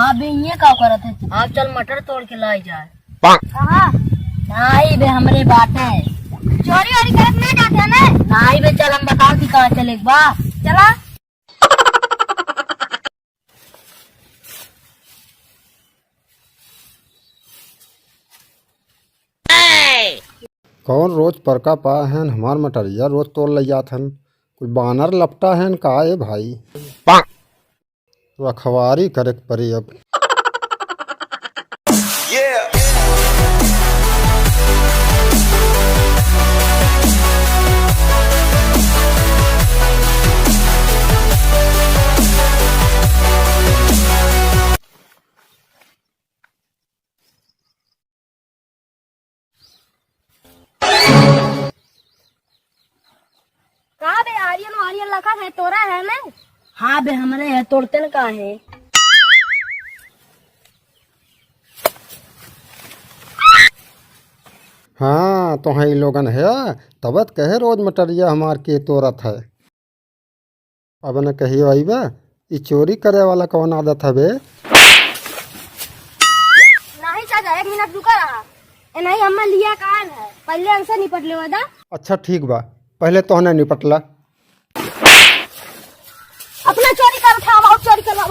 हाँ बे ये का करत है। आप चल मटर तोड़ के लाई जाए। कहाँ? नहीं बे हमरे बाटे चोरी वोरी करत नहीं जाते ना। नहीं बे चल हम बताओ कि कहाँ चले बा चला। कौन रोज परका पा है हमार मटरिया रोज तोड़ ले जात हन। कोई बानर लपटा है का है भाई। रखवारी करे के पड़ी अब। कहाँ बे आर्यन वारियन लखा है तोरा है ना। हाँ बे हमरे है तोड़ते न कहाँ है। हाँ तो हाँ लोगन है तबत कहे रोज मटरिया हमार के तोरत है। अब न कही आई बे ये चोरी करे वाला कौन आदत है बे। नहीं चाचा 1 मिनट रुका रहा। ए नहीं हमें लिया कार है पहले हमसे निपट ले वादा। अच्छा ठीक बा पहले तो ने निपटला। अपना चोरी कर उठावा और चोरी करवा